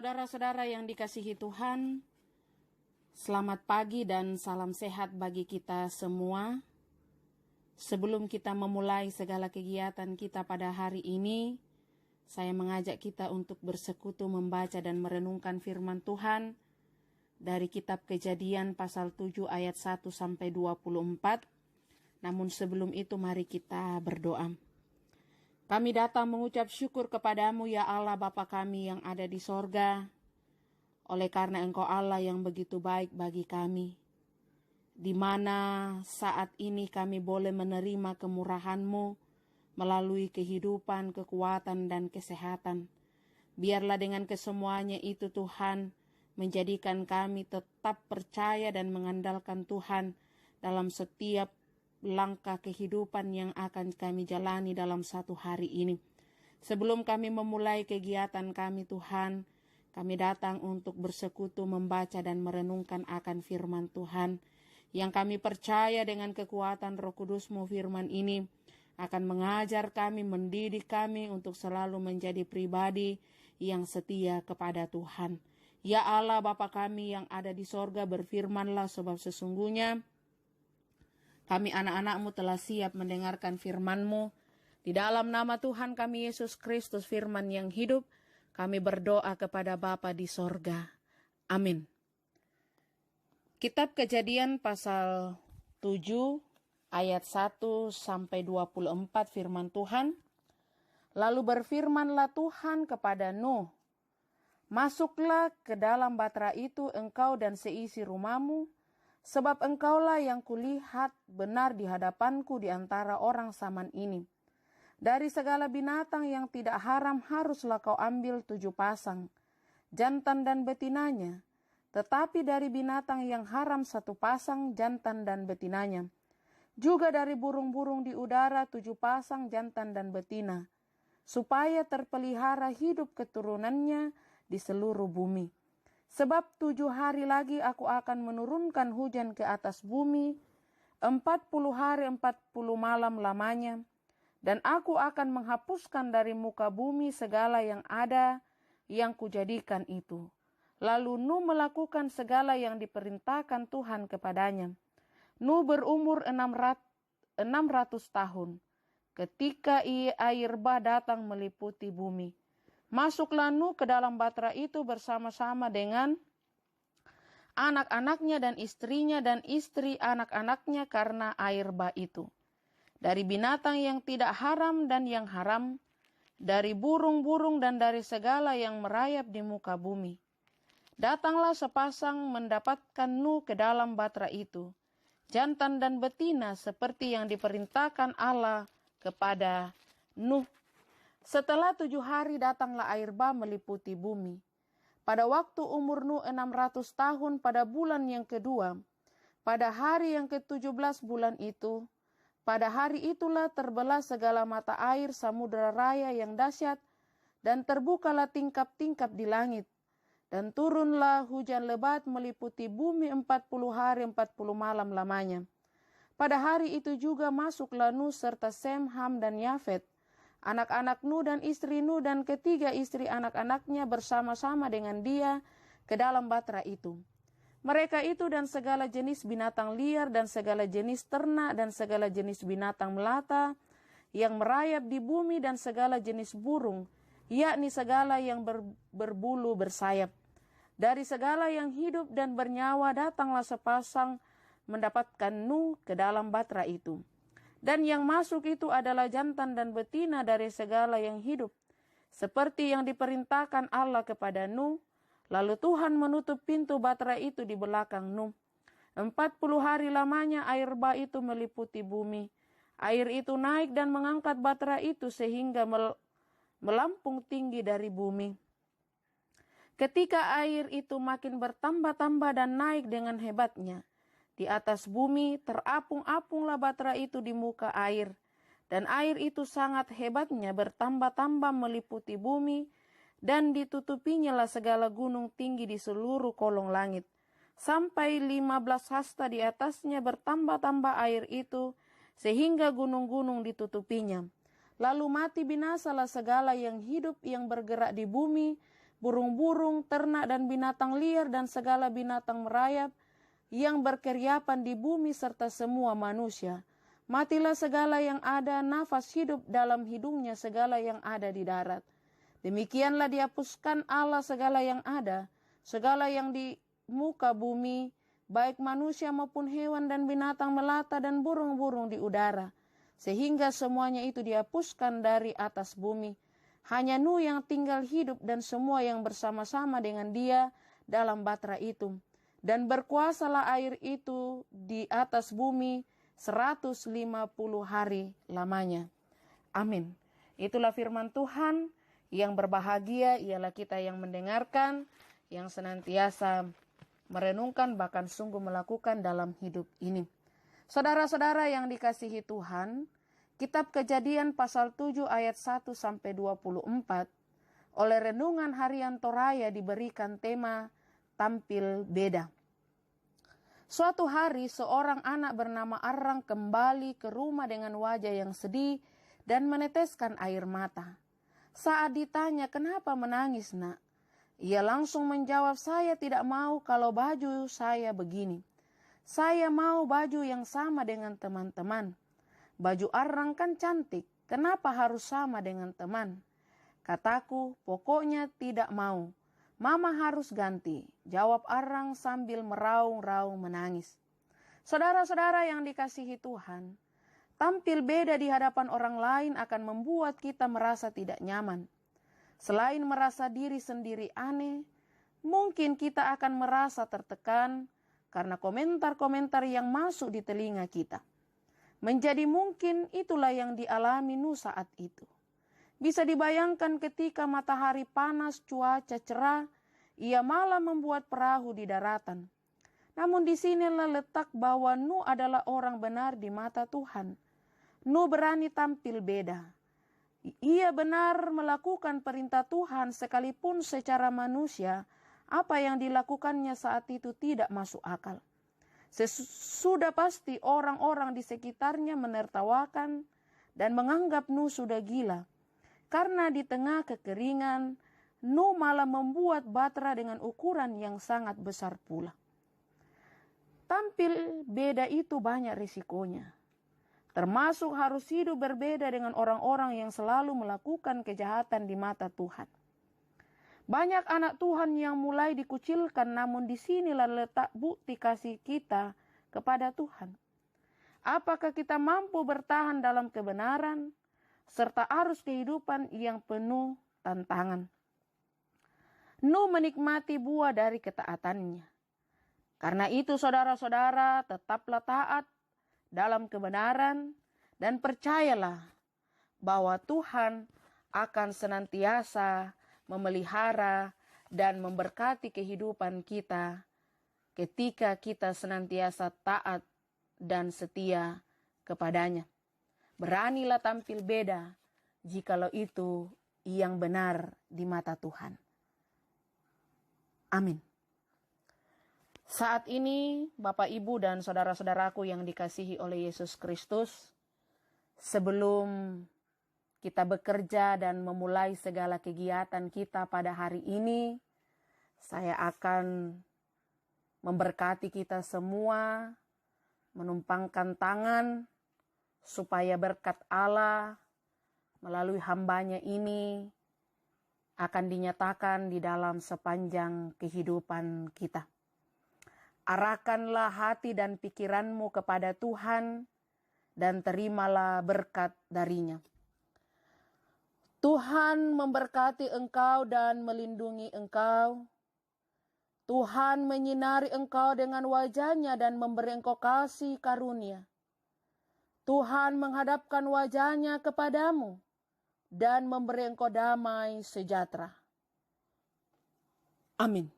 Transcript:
Saudara-saudara yang dikasihi Tuhan, selamat pagi dan salam sehat bagi kita semua. Sebelum kita memulai segala kegiatan kita pada hari ini, saya mengajak kita untuk bersekutu membaca dan merenungkan firman Tuhan dari kitab Kejadian pasal 7 ayat 1 sampai 24. Namun sebelum itu mari kita berdoa. Kami datang mengucap syukur kepadamu ya Allah Bapa kami yang ada di sorga, oleh karena Engkau Allah yang begitu baik bagi kami, di mana saat ini kami boleh menerima kemurahan-Mu melalui kehidupan, kekuatan, dan kesehatan. Biarlah dengan kesemuanya itu Tuhan, menjadikan kami tetap percaya dan mengandalkan Tuhan dalam setiap langkah kehidupan yang akan kami jalani dalam satu hari ini. Sebelum kami memulai kegiatan kami Tuhan, kami datang untuk bersekutu membaca dan merenungkan akan firman Tuhan, yang kami percaya dengan kekuatan Roh Kudus-Mu firman ini akan mengajar kami, mendidik kami untuk selalu menjadi pribadi yang setia kepada Tuhan. Ya Allah Bapa kami yang ada di sorga, berfirmanlah sebab sesungguhnya kami anak-anak-Mu telah siap mendengarkan firman-Mu. Di dalam nama Tuhan kami Yesus Kristus firman yang hidup, kami berdoa kepada Bapa di sorga. Amin. Kitab Kejadian pasal 7 ayat 1 sampai 24 firman Tuhan. Lalu berfirmanlah Tuhan kepada Nuh, masuklah ke dalam batra itu engkau dan seisi rumahmu, sebab engkaulah yang kulihat benar di hadapanku di antara orang zaman ini. Dari segala binatang yang tidak haram haruslah kau ambil 7 pasang, jantan dan betinanya. Tetapi dari binatang yang haram 1 pasang, jantan dan betinanya. Juga dari burung-burung di udara 7 pasang, jantan dan betina, supaya terpelihara hidup keturunannya di seluruh bumi. Sebab 7 hari lagi aku akan menurunkan hujan ke atas bumi, 40 hari 40 malam lamanya, dan aku akan menghapuskan dari muka bumi segala yang ada yang kujadikan itu. Lalu Nuh melakukan segala yang diperintahkan Tuhan kepadanya. Nuh berumur 600 tahun, ketika air bah datang meliputi bumi. Masuklah Nuh ke dalam batra itu bersama-sama dengan anak-anaknya dan istrinya dan istri anak-anaknya karena air bah itu. Dari binatang yang tidak haram dan yang haram, dari burung-burung dan dari segala yang merayap di muka bumi. Datanglah sepasang mendapatkan Nuh ke dalam batra itu, jantan dan betina seperti yang diperintahkan Allah kepada Nuh. Setelah 7 hari datanglah air bah meliputi bumi. Pada waktu umur Nuh 600 tahun pada bulan yang kedua, pada hari yang ke-17 bulan itu, pada hari itulah terbelah segala mata air samudera raya yang dahsyat, dan terbukalah tingkap-tingkap di langit, dan turunlah hujan lebat meliputi bumi 40 hari 40 malam lamanya. Pada hari itu juga masuklah Nuh serta Sem, Ham, dan Yafet, anak-anak Nuh dan istri Nuh dan ketiga istri anak-anaknya bersama-sama dengan dia ke dalam batra itu. Mereka itu dan segala jenis binatang liar dan segala jenis ternak dan segala jenis binatang melata yang merayap di bumi dan segala jenis burung, yakni segala yang berbulu bersayap. Dari segala yang hidup dan bernyawa datanglah sepasang mendapatkan Nuh ke dalam batra itu. Dan yang masuk itu adalah jantan dan betina dari segala yang hidup, seperti yang diperintahkan Allah kepada Nuh. Lalu Tuhan menutup pintu batra itu di belakang Nuh. 40 hari lamanya air bah itu meliputi bumi. Air itu naik dan mengangkat batra itu sehingga melampung tinggi dari bumi. Ketika air itu makin bertambah-tambah dan naik dengan hebatnya, di atas bumi terapung-apunglah batra itu di muka air, dan air itu sangat hebatnya bertambah-tambah meliputi bumi, dan ditutupinya lah segala gunung tinggi di seluruh kolong langit, sampai 15 hasta di atasnya bertambah-tambah air itu, sehingga gunung-gunung ditutupinya. Lalu mati binasalah segala yang hidup yang bergerak di bumi, burung-burung, ternak dan binatang liar dan segala binatang merayap yang berkeriapan di bumi serta semua manusia. Matilah segala yang ada, nafas hidup dalam hidungnya segala yang ada di darat. Demikianlah dihapuskan Allah segala yang ada, segala yang di muka bumi, baik manusia maupun hewan dan binatang melata dan burung-burung di udara, sehingga semuanya itu dihapuskan dari atas bumi. Hanya Nuh yang tinggal hidup dan semua yang bersama-sama dengan dia dalam batra itu. Dan berkuasalah air itu di atas bumi 150 hari lamanya. Amin. Itulah firman Tuhan. Yang berbahagia ialah kita yang mendengarkan, yang senantiasa merenungkan bahkan sungguh melakukan dalam hidup ini. Saudara-saudara yang dikasihi Tuhan, Kitab Kejadian pasal 7 ayat 1-24 oleh Renungan Harian Toraya diberikan tema tampil beda. Suatu hari seorang anak bernama Arang kembali ke rumah dengan wajah yang sedih dan meneteskan air mata. Saat ditanya, "Kenapa menangis, Nak?" Ia langsung menjawab, "Saya tidak mau kalau baju saya begini. Saya mau baju yang sama dengan teman-teman. Baju Arang kan cantik, kenapa harus sama dengan teman?" Kataku, "Pokoknya tidak mau. Mama harus ganti," jawab Arang sambil meraung-raung menangis. Saudara-saudara yang dikasihi Tuhan, tampil beda di hadapan orang lain akan membuat kita merasa tidak nyaman. Selain merasa diri sendiri aneh, mungkin kita akan merasa tertekan karena komentar-komentar yang masuk di telinga kita. Menjadi mungkin itulah yang dialami Nuh saat itu. Bisa dibayangkan ketika matahari panas, cuaca cerah, ia malah membuat perahu di daratan. Namun di sinilah letak bahwa Nuh adalah orang benar di mata Tuhan. Nuh berani tampil beda. Ia benar melakukan perintah Tuhan sekalipun secara manusia apa yang dilakukannya saat itu tidak masuk akal. Sudah pasti orang-orang di sekitarnya menertawakan dan menganggap Nuh sudah gila. Karena di tengah kekeringan, Nuh malah membuat batra dengan ukuran yang sangat besar pula. Tampil beda itu banyak risikonya. Termasuk harus hidup berbeda dengan orang-orang yang selalu melakukan kejahatan di mata Tuhan. Banyak anak Tuhan yang mulai dikucilkan, namun disinilah letak bukti kasih kita kepada Tuhan. Apakah kita mampu bertahan dalam kebenaran, serta arus kehidupan yang penuh tantangan? Nuh menikmati buah dari ketaatannya. Karena itu saudara-saudara, tetaplah taat dalam kebenaran dan percayalah bahwa Tuhan akan senantiasa memelihara dan memberkati kehidupan kita ketika kita senantiasa taat dan setia kepadanya. Beranilah tampil beda jikalau itu yang benar di mata Tuhan. Amin. Saat ini Bapak, Ibu, dan saudara-saudaraku yang dikasihi oleh Yesus Kristus, sebelum kita bekerja dan memulai segala kegiatan kita pada hari ini, saya akan memberkati kita semua, menumpangkan tangan supaya berkat Allah melalui hambanya ini akan dinyatakan di dalam sepanjang kehidupan kita. Arahkanlah hati dan pikiranmu kepada Tuhan dan terimalah berkat darinya. Tuhan memberkati engkau dan melindungi engkau. Tuhan menyinari engkau dengan wajah-Nya dan memberi engkau kasih karunia. Tuhan menghadapkan wajah-Nya kepadamu dan memberi engkau damai sejahtera. Amin.